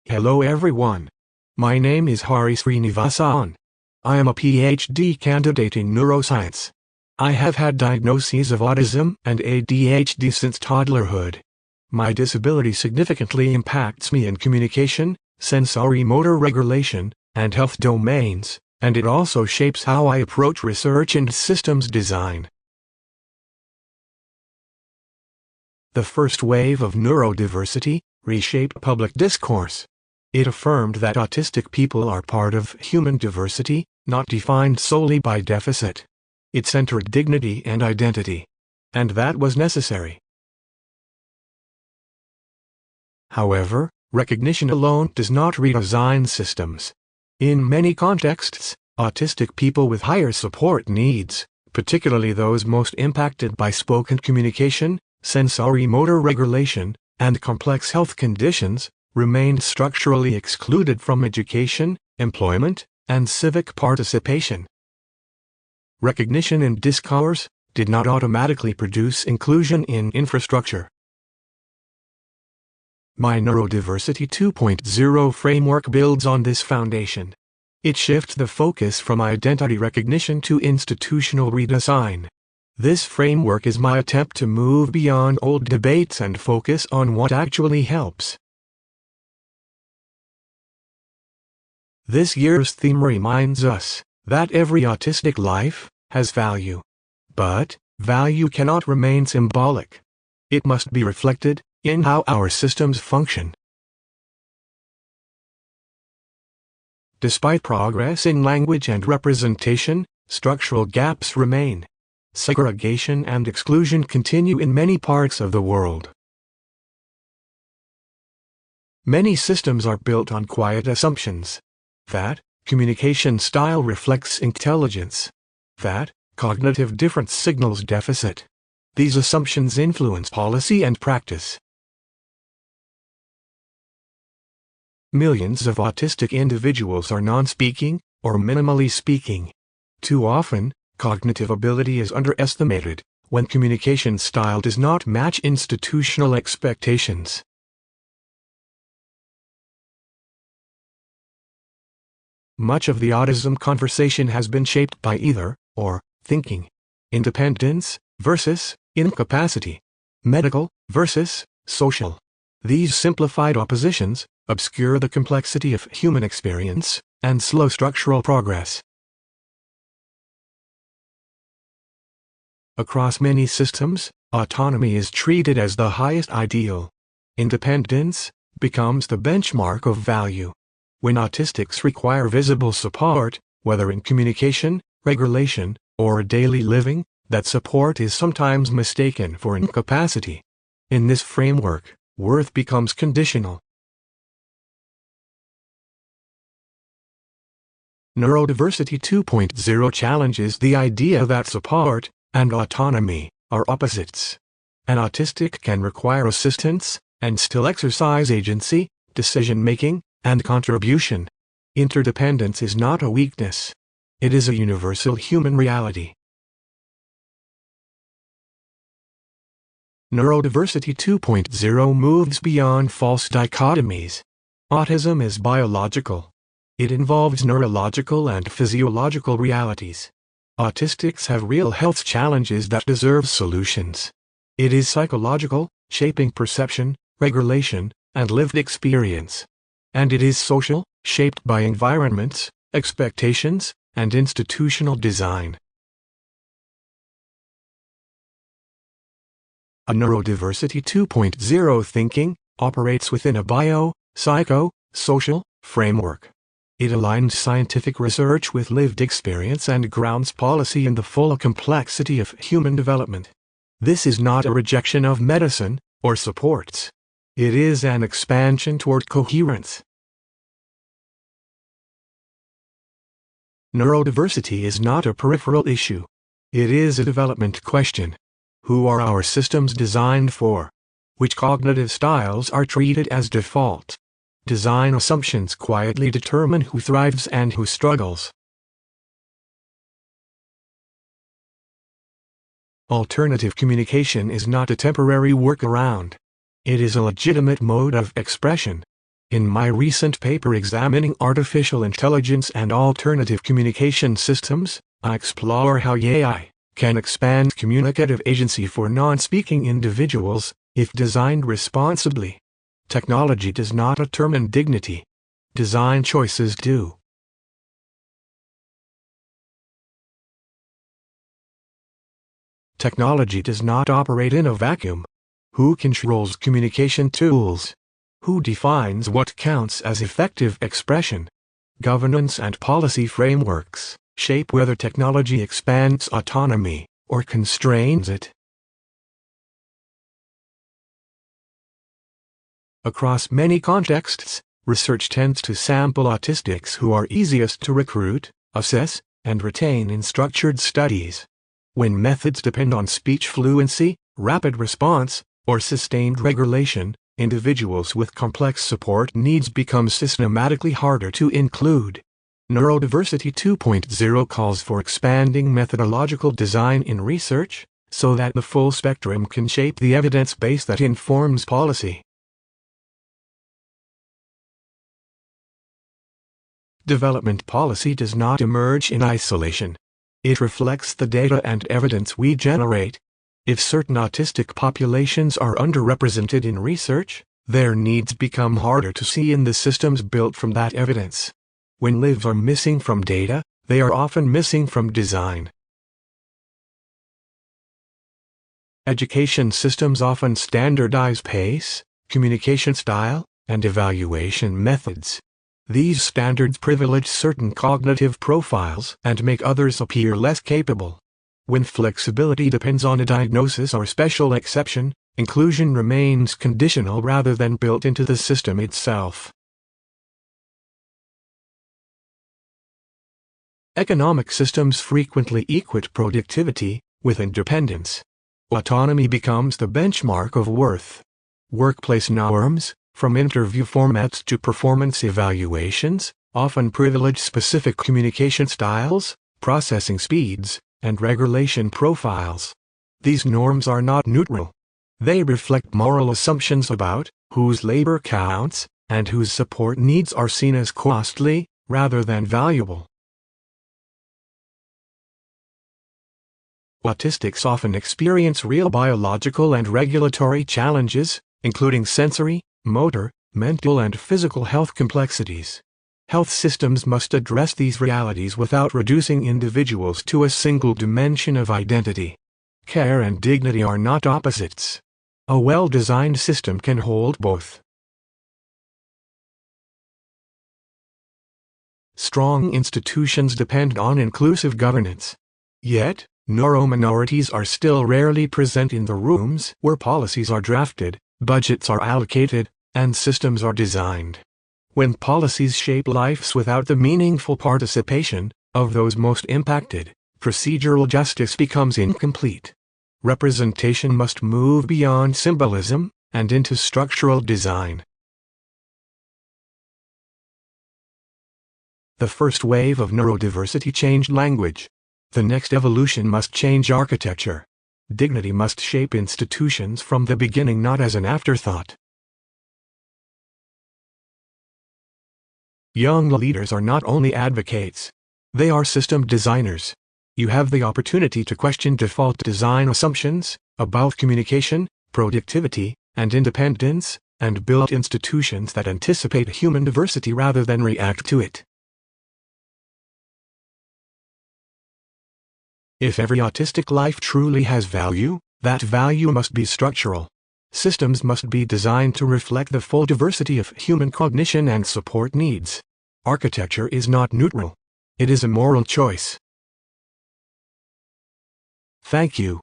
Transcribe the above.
Hello everyone. My name is Hari Srinivasan. I am a PhD candidate in neuroscience. I have had diagnoses of autism and ADHD since toddlerhood. My disability significantly impacts me in communication, sensory-motor regulation, and health domains, and it also shapes how I approach research and systems design. The first wave of neurodiversity reshaped public discourse. It affirmed that autistic people are part of human diversity, not defined solely by deficit. It centered dignity and identity. And that was necessary. However, recognition alone does not redesign systems. In many contexts, autistic people with higher support needs, particularly those most impacted by spoken communication, sensory-motor regulation, and complex health conditions, remained structurally excluded from education, employment, and civic participation. Recognition in discourse did not automatically produce inclusion in infrastructure. My Neurodiversity 2.0 framework builds on this foundation. It shifts the focus from identity recognition to institutional redesign. This framework is my attempt to move beyond old debates and focus on what actually helps. This year's theme reminds us that every autistic life has value. But value cannot remain symbolic. It must be reflected in how our systems function. Despite progress in language and representation, structural gaps remain. Segregation and exclusion continue in many parts of the world. Many systems are built on quiet assumptions. That communication style reflects intelligence. That cognitive difference signals deficit. These assumptions influence policy and practice. Millions of autistic individuals are non-speaking or minimally speaking. Too often, cognitive ability is underestimated when communication style does not match institutional expectations. Much of the autism conversation has been shaped by either/or thinking. Independence versus incapacity. Medical versus social. These simplified oppositions obscure the complexity of human experience and slow structural progress. Across many systems, autonomy is treated as the highest ideal. Independence becomes the benchmark of value. When autistics require visible support, whether in communication, regulation, or daily living, that support is sometimes mistaken for incapacity. In this framework, worth becomes conditional. Neurodiversity 2.0 challenges the idea that support and autonomy are opposites. An autistic can require assistance and still exercise agency, decision-making, and contribution. Interdependence is not a weakness. It is a universal human reality. Neurodiversity 2.0 moves beyond false dichotomies. Autism is biological. It involves neurological and physiological realities. Autistics have real health challenges that deserve solutions. It is psychological, shaping perception, regulation, and lived experience. And it is social, shaped by environments, expectations, and institutional design. A Neurodiversity 2.0 thinking operates within a bio-psycho-social framework. It aligns scientific research with lived experience and grounds policy in the full complexity of human development. This is not a rejection of medicine or supports. It is an expansion toward coherence. Neurodiversity is not a peripheral issue. It is a development question. Who are our systems designed for? Which cognitive styles are treated as default? Design assumptions quietly determine who thrives and who struggles. Alternative communication is not a temporary workaround. It is a legitimate mode of expression. In my recent paper examining artificial intelligence and alternative communication systems, I explore how AI can expand communicative agency for non-speaking individuals, if designed responsibly. Technology does not determine dignity. Design choices do. Technology does not operate in a vacuum. Who controls communication tools? Who defines what counts as effective expression? Governance and policy frameworks shape whether technology expands autonomy or constrains it. Across many contexts, research tends to sample autistics who are easiest to recruit, assess, and retain in structured studies. When methods depend on speech fluency, rapid response, or sustained regulation, individuals with complex support needs become systematically harder to include. Neurodiversity 2.0 calls for expanding methodological design in research, so that the full spectrum can shape the evidence base that informs policy. Development policy does not emerge in isolation. It reflects the data and evidence we generate. If certain autistic populations are underrepresented in research, their needs become harder to see in the systems built from that evidence. When lives are missing from data, they are often missing from design. Education systems often standardize pace, communication style, and evaluation methods. These standards privilege certain cognitive profiles and make others appear less capable. When flexibility depends on a diagnosis or special exception, inclusion remains conditional rather than built into the system itself. Economic systems frequently equate productivity with independence. Autonomy becomes the benchmark of worth. Workplace norms, from interview formats to performance evaluations, often privilege specific communication styles, processing speeds, and regulation profiles. These norms are not neutral. They reflect moral assumptions about whose labor counts and whose support needs are seen as costly rather than valuable. Autistics often experience real biological and regulatory challenges, including sensory, motor, mental and physical health complexities. Health systems must address these realities without reducing individuals to a single dimension of identity. Care and dignity are not opposites. A well-designed system can hold both. Strong institutions depend on inclusive governance. Yet, neurominorities are still rarely present in the rooms where policies are drafted, budgets are allocated, and systems are designed. When policies shape lives without the meaningful participation of those most impacted, procedural justice becomes incomplete. Representation must move beyond symbolism and into structural design. The first wave of neurodiversity changed language. The next evolution must change architecture. Dignity must shape institutions from the beginning, not as an afterthought. Young leaders are not only advocates. They are system designers. You have the opportunity to question default design assumptions about communication, productivity, and independence, and build institutions that anticipate human diversity rather than react to it. If every autistic life truly has value, that value must be structural. Systems must be designed to reflect the full diversity of human cognition and support needs. Architecture is not neutral. It is a moral choice. Thank you.